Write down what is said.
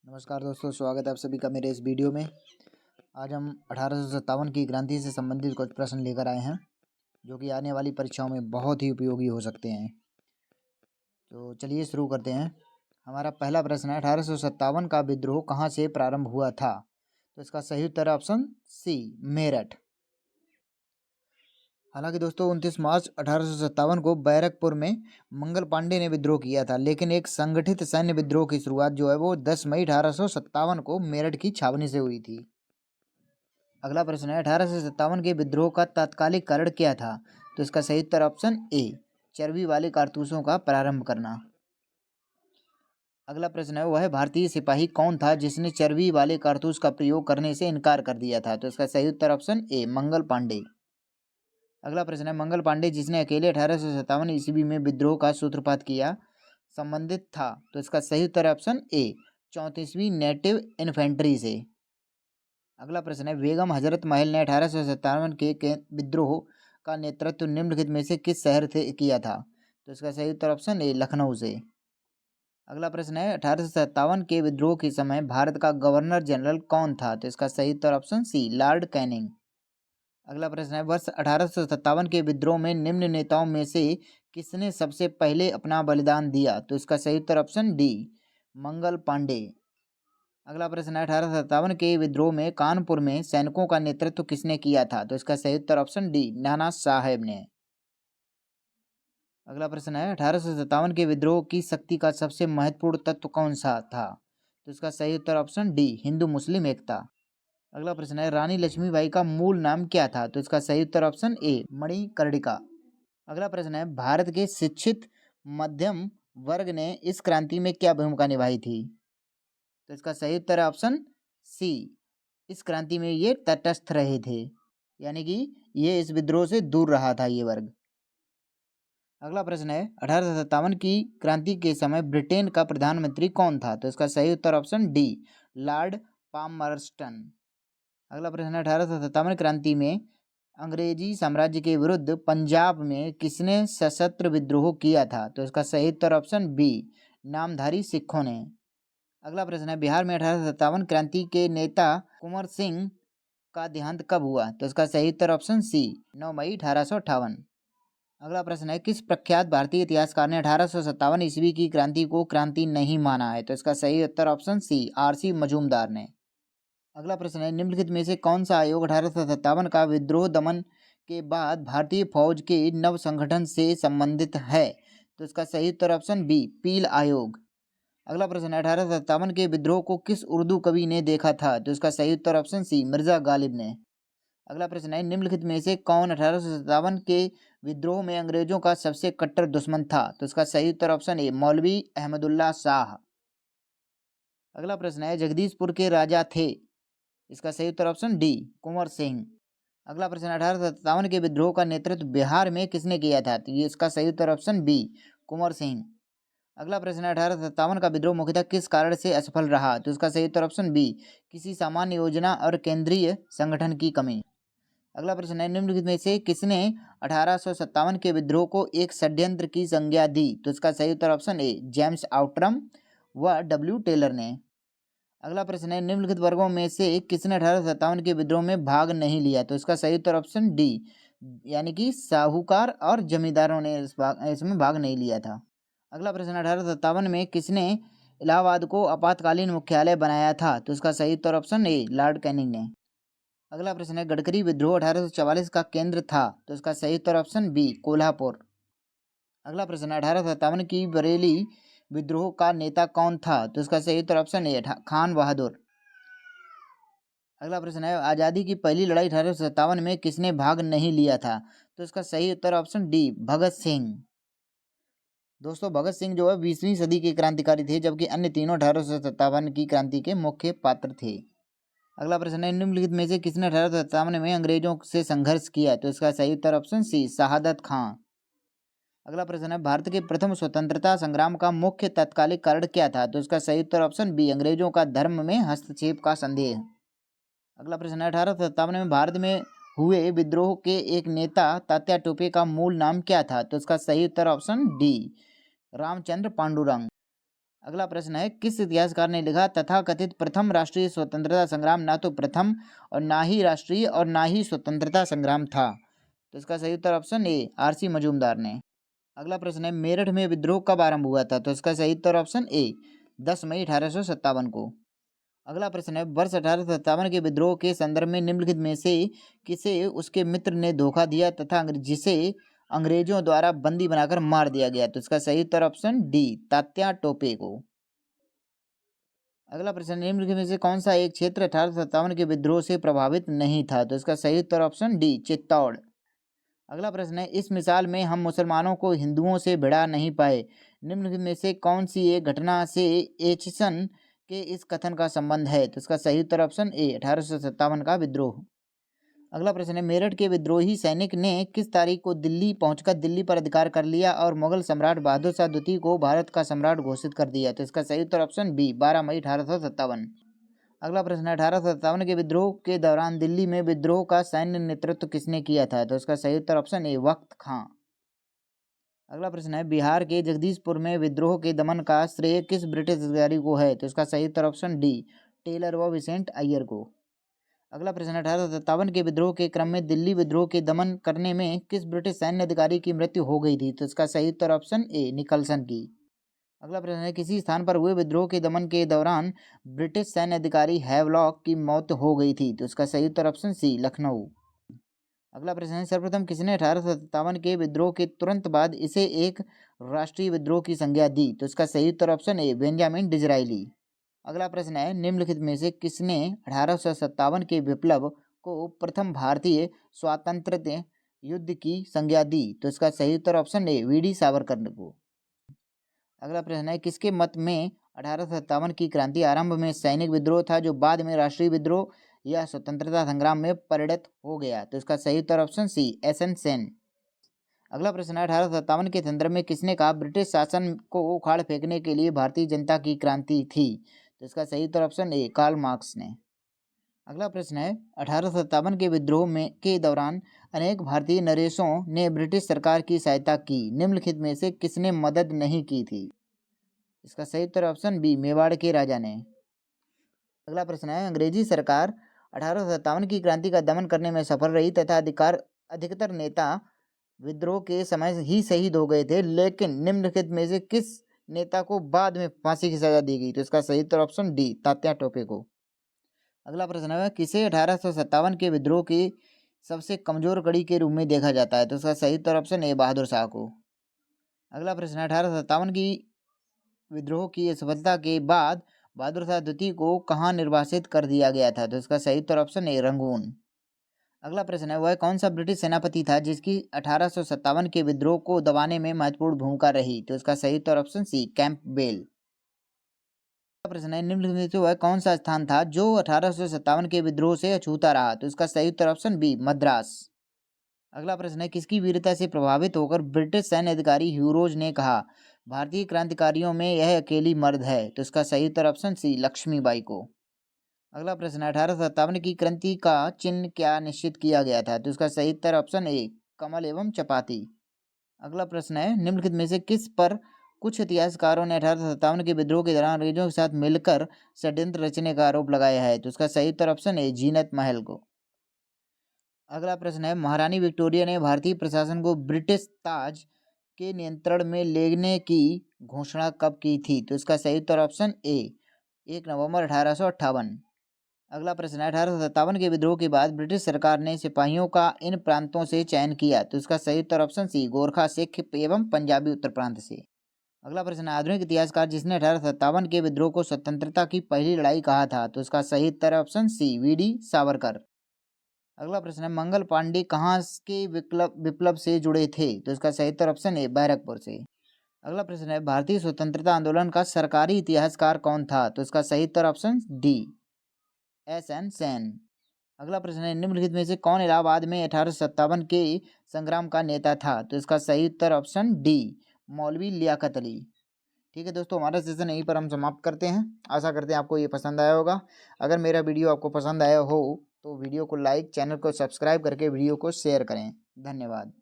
नमस्कार दोस्तों, स्वागत है आप सभी का मेरे इस वीडियो में। आज हम 1857 की क्रांति से संबंधित कुछ प्रश्न लेकर आए हैं जो कि आने वाली परीक्षाओं में बहुत ही उपयोगी हो सकते हैं। तो चलिए शुरू करते हैं। हमारा पहला प्रश्न है, 1857 का विद्रोह कहाँ से प्रारंभ हुआ था? तो इसका सही उत्तर है ऑप्शन सी, मेरठ। हालांकि दोस्तों 29 मार्च 1857 को बैरकपुर में मंगल पांडे ने विद्रोह किया था, लेकिन एक संगठित सैन्य विद्रोह की शुरुआत जो है वो 10 मई 1857 को मेरठ की छावनी से हुई थी। अगला प्रश्न है, 1857 के विद्रोह का तात्कालिक कारण क्या था? तो इसका सही उत्तर ऑप्शन ए, चर्बी वाले कारतूसों का प्रारंभ करना। अगला प्रश्न है, वह भारतीय सिपाही कौन था जिसने चर्बी वाले कारतूस का प्रयोग करने से इनकार कर दिया था? तो इसका सही उत्तर ऑप्शन ए, मंगल पांडे। अगला प्रश्न है, मंगल पांडे जिसने अकेले 1857 ईस्वी में विद्रोह का सूत्रपात किया संबंधित था? तो इसका सही उत्तर है ऑप्शन ए, 34वीं नेटिव इन्फेंट्री से। अगला प्रश्न है, बेगम हजरत महल ने 1857 के विद्रोह का नेतृत्व निम्नलिखित में से किस शहर से किया था? तो इसका सही उत्तर ऑप्शन ए, लखनऊ से। अगला प्रश्न है, 1857 के विद्रोह के समय भारत का गवर्नर जनरल कौन था? तो इसका सही उत्तर ऑप्शन सी, लॉर्ड कैनिंग। अगला प्रश्न है, वर्ष 1857 के विद्रोह में निम्न नेताओं में से किसने सबसे पहले अपना बलिदान दिया? तो इसका सही उत्तर ऑप्शन डी, मंगल पांडे। अगला प्रश्न है, 1857 के विद्रोह में कानपुर में सैनिकों का नेतृत्व किसने किया था? तो इसका सही उत्तर ऑप्शन डी, नाना साहेब ने। अगला प्रश्न है, 1857 के विद्रोह की शक्ति का सबसे महत्वपूर्ण तत्व कौन सा था? तो इसका सही उत्तर ऑप्शन डी, हिंदू मुस्लिम एकता। अगला प्रश्न है, रानी लक्ष्मीबाई का मूल नाम क्या था? तो इसका सही उत्तर ऑप्शन ए, मणिकर्णिका। अगला प्रश्न है, भारत के शिक्षित मध्यम वर्ग ने इस क्रांति में क्या भूमिका निभाई थी? तो इसका सही उत्तर है ऑप्शन सी, इस क्रांति में ये तटस्थ रहे थे, यानी कि ये इस विद्रोह से दूर रहा था ये वर्ग। अगला प्रश्न है, 1857 की क्रांति के समय ब्रिटेन का प्रधानमंत्री कौन था? तो इसका सही उत्तर ऑप्शन डी, लॉर्ड पामर्स्टन। अगला प्रश्न है, 1857 क्रांति में अंग्रेजी साम्राज्य के विरुद्ध पंजाब में किसने सशस्त्र विद्रोह किया था? तो इसका सही उत्तर ऑप्शन बी, नामधारी सिखों ने। अगला प्रश्न है, बिहार में 1857 क्रांति के नेता कुंवर सिंह का देहांत कब हुआ? तो इसका सही उत्तर ऑप्शन सी, 9 मई 1858। अगला प्रश्न है, किस प्रख्यात भारतीय इतिहासकार ने 1857 ईस्वी की क्रांति को क्रांति नहीं माना है? तो इसका सही उत्तर ऑप्शन सी, आरसी मजूमदार ने। अगला प्रश्न है, निम्नलिखित में से कौन सा आयोग 1857 का विद्रोह दमन के बाद भारतीय फौज के नव संगठन से संबंधित है? तो इसका सही उत्तर ऑप्शन बी, पील आयोग। अगला प्रश्न है, 1857 के विद्रोह को किस उर्दू कवि ने देखा था? तो इसका सही उत्तर ऑप्शन सी, मिर्जा गालिब ने। अगला प्रश्न है, निम्नलिखित में से कौन 1857 के विद्रोह में अंग्रेजों का सबसे कट्टर दुश्मन था? तो इसका सही उत्तर ऑप्शन ए, मौलवी अहमदुल्ला शाह। अगला प्रश्न है, जगदीशपुर के राजा थे? इसका सही उत्तर ऑप्शन डी, कुंवर सिंह। अगला प्रश्न, 1857 के विद्रोह का नेतृत्व बिहार में किसने किया था? तो ये इसका सही उत्तर ऑप्शन बी, कुंवर सिंह। अगला प्रश्न है, 1857 का विद्रोह मुख्यतः किस कारण से असफल रहा? तो इसका सही उत्तर ऑप्शन बी, किसी सामान्य योजना और केंद्रीय संगठन की कमी। अगला प्रश्न है, निम्नलिखित में से किसने 1857 के विद्रोह को एक षड्यंत्र की संज्ञा दी? तो इसका सही उत्तर ऑप्शन ए, जेम्स आउट्रम व डब्ल्यू टेलर ने। अगला प्रश्न है, निम्नलिखित वर्गों में से किसने 1857 के विद्रोह में भाग नहीं लिया? तो इसका सही उत्तर ऑप्शन डी, यानी कि साहूकार और जमींदारों ने इसमें भाग नहीं लिया था। अगला प्रश्न, 1857 में किसने इलाहाबाद को आपातकालीन मुख्यालय बनाया था? तो इसका सही उत्तर ऑप्शन ए, लॉर्ड कैनिंग ने। अगला प्रश्न है, गडकरी विद्रोह 1844 का केंद्र था? तो इसका सही उत्तर ऑप्शन बी, कोल्हापुर। अगला प्रश्न है, 1857 की बरेली विद्रोह का नेता कौन था? तो इसका सही उत्तर ऑप्शन ए, खान बहादुर। अगला प्रश्न है, आज़ादी की पहली लड़ाई 1857 में किसने भाग नहीं लिया था? तो इसका सही उत्तर ऑप्शन डी, भगत सिंह। दोस्तों भगत सिंह जो है 20वीं सदी के क्रांतिकारी थे, जबकि अन्य तीनों 1857 की क्रांति के मुख्य पात्र थे। अगला प्रश्न है, निम्नलिखित में से किसने 1857 में अंग्रेजों से संघर्ष किया? तो इसका सही उत्तर ऑप्शन सी, शहादत खां। अगला प्रश्न है, भारत के प्रथम स्वतंत्रता संग्राम का मुख्य तात्कालिक कारण क्या था? तो इसका सही उत्तर ऑप्शन बी, अंग्रेजों का धर्म में हस्तक्षेप का संदेह। अगला प्रश्न है, 1857 में भारत में हुए विद्रोह के एक नेता तात्या टोपे का मूल नाम क्या था? तो इसका सही उत्तर ऑप्शन डी, रामचंद्र पांडुरंग। अगला प्रश्न है, किस इतिहासकार ने लिखा तथाकथित प्रथम राष्ट्रीय स्वतंत्रता संग्राम ना तो प्रथम और ना ही राष्ट्रीय और ना ही स्वतंत्रता संग्राम था? तो इसका सही उत्तर ऑप्शन ए आरसी मजूमदार ने। अगला प्रश्न है, मेरठ में विद्रोह कब आरंभ हुआ था? तो इसका सही उत्तर ऑप्शन ए 10 मई 1857 को। अगला प्रश्न है, वर्ष 1857 के विद्रोह के संदर्भ में निम्नलिखित में से किसे उसके मित्र ने धोखा दिया तथा जिसे अंग्रेजों द्वारा बंदी बनाकर मार दिया गया? तो इसका सही उत्तर ऑप्शन डी तात्या टोपे को। अगला प्रश्न, निम्नलिखित में से कौन सा एक क्षेत्र 1857 के विद्रोह से प्रभावित नहीं था? तो इसका सही उत्तर ऑप्शन डी चित्तौड़। अगला प्रश्न है, इस मिसाल में हम मुसलमानों को हिंदुओं से भिड़ा नहीं पाए, निम्नलिखित में से कौन सी एक घटना से एचिसन के इस कथन का संबंध है? तो इसका सही उत्तर ऑप्शन ए 1857 का विद्रोह। अगला प्रश्न है, मेरठ के विद्रोही सैनिक ने किस तारीख को दिल्ली पहुंचकर दिल्ली पर अधिकार कर लिया और मुगल सम्राट बहादुर शाह द्वितीय को भारत का सम्राट घोषित कर दिया? तो इसका सही उत्तर ऑप्शन बी 12 मई 1857। अगला प्रश्न है, 1857 के विद्रोह के दौरान दिल्ली में विद्रोह का सैन्य नेतृत्व किसने किया था? तो इसका सही उत्तर ऑप्शन ए वक्त खां। अगला प्रश्न है, बिहार के जगदीशपुर में विद्रोह के दमन का श्रेय किस ब्रिटिश अधिकारी को है? तो इसका सही उत्तर ऑप्शन डी टेलर व विसेंट अय्यर को। अगला प्रश्न, 1857 के विद्रोह के क्रम में दिल्ली विद्रोह के दमन करने में किस ब्रिटिश सैन्य अधिकारी की मृत्यु हो गई थी? तो इसका सही उत्तर ऑप्शन ए निकलसन की। अगला प्रश्न है, किसी स्थान पर हुए विद्रोह के दमन के दौरान ब्रिटिश सैन्य अधिकारी हैवलॉक की मौत हो गई थी? तो इसका सही उत्तर ऑप्शन सी लखनऊ। अगला प्रश्न है, सर्वप्रथम किसने 1857 के विद्रोह के तुरंत बाद इसे एक राष्ट्रीय विद्रोह की संज्ञा दी? तो इसका सही उत्तर ऑप्शन ए बेंजामिन डिजराइली। अगला प्रश्न है, निम्नलिखित में से किसने 1857 के विप्लव को प्रथम भारतीय स्वातंत्र्य युद्ध की संज्ञा दी? तो इसका सही उत्तर ऑप्शन ए वीडी सावरकर को। अगला प्रश्न है, किसके मत में 1857 की क्रांति आरंभ में सैनिक विद्रोह था जो बाद में राष्ट्रीय विद्रोह या स्वतंत्रता संग्राम में परिणत हो गया? तो इसका सही उत्तर ऑप्शन सी एसएन सेन। अगला प्रश्न है, 1857 के संदर्भ में किसने कहा ब्रिटिश शासन को उखाड़ फेंकने के लिए भारतीय जनता की क्रांति थी? तो इसका सही उत्तर ऑप्शन ए कार्ल मार्क्स ने। अगला प्रश्न है, 1857 के विद्रोह में के दौरान अनेक भारतीय नरेशों ने ब्रिटिश सरकार की सहायता की, निम्नलिखित में से किसने मदद नहीं की थी? इसका सही उत्तर ऑप्शन बी मेवाड़ के राजा ने। अगला प्रश्न है, अंग्रेजी सरकार 1857 की क्रांति का दमन करने में सफल रही तथा अधिकतर नेता विद्रोह के समय ही शहीद हो गए थे, लेकिन निम्नलिखित में से किस नेता को बाद में फांसी की सजा दी गई? तो इसका सही उत्तर ऑप्शन डी तात्या टोपे को। अगला प्रश्न है, किसे 1857 के विद्रोह की सबसे कमजोर कड़ी के रूप में देखा जाता है? तो इसका सही उत्तर ऑप्शन ए बहादुर शाह को। अगला प्रश्न है, 1857 की विद्रोह की सफलता के बाद बहादुर शाह द्वितीय को कहाँ निर्वासित कर दिया गया था? तो इसका सही उत्तर ऑप्शन ए रंगून। अगला प्रश्न है, वह कौन सा ब्रिटिश सेनापति था जिसकी 1857 के विद्रोह को दबाने में महत्वपूर्ण भूमिका रही? तो इसका सही उत्तर ऑप्शन सी कैंपबेल। अगला प्रश्न है, निम्नलिखित में से वह कौन सा स्थान था जो 1857 के विद्रोह से अछूता रहा? तो इसका सही उत्तर ऑप्शन बी मद्रास। अगला प्रश्न है, किसकी वीरता से प्रभावित होकर ब्रिटिश सैन्य अधिकारी ह्यूरोज ने कहा भारतीय क्रांतिकारियों में यह अकेली मर्द है? तो इसका सही उत्तर ऑप्शन सी लक्ष्मीबाई को। अगला प्रश्न है, 1857 की क्रांति का चिन्ह क्या निश्चित किया गया था? तो इसका सही उत्तर ऑप्शन ए कमल एवं चपाती। अगला प्रश्न है, निम्नलिखित में से किस पर कुछ इतिहासकारों ने 1857 के विद्रोह के दौरान अंग्रेजों के साथ मिलकर षड्यंत्र रचने का आरोप लगाया है? तो इसका सही उत्तर ऑप्शन ए जीनत महल को। अगला प्रश्न है, महारानी विक्टोरिया ने भारतीय प्रशासन को ब्रिटिश ताज के नियंत्रण में लेने की घोषणा कब की थी? तो इसका सही उत्तर ऑप्शन ए 1 नवंबर 1858। अगला प्रश्न है, 1857 के विद्रोह के बाद ब्रिटिश सरकार ने सिपाहियों का इन प्रांतों से चयन किया? तो इसका सही उत्तर ऑप्शन सी गोरखा सिख एवं पंजाबी उत्तर प्रांत से। अगला प्रश्न है, आधुनिक इतिहासकार जिसने 1857 के विद्रोह को स्वतंत्रता की पहली लड़ाई कहा था? तो इसका सही उत्तर ऑप्शन सी वीडी सावरकर। अगला प्रश्न है, मंगल पांडे कहाँ के विप्लव से जुड़े थे? तो इसका सही उत्तर ऑप्शन ए बैरकपुर से। अगला प्रश्न है, भारतीय स्वतंत्रता आंदोलन का सरकारी इतिहासकार कौन था? तो इसका सही उत्तर ऑप्शन डी एसएन सेन। अगला प्रश्न है, निम्नलिखित में से कौन इलाहाबाद में 1857 के संग्राम का नेता था? तो इसका सही उत्तर ऑप्शन डी मौलवी लियाकत अली। ठीक है दोस्तों, हमारा सेशन यहीं पर हम समाप्त करते हैं। आशा करते हैं आपको ये पसंद आया होगा। अगर मेरा वीडियो आपको पसंद आया हो तो वीडियो को लाइक, चैनल को सब्सक्राइब करके वीडियो को शेयर करें। धन्यवाद।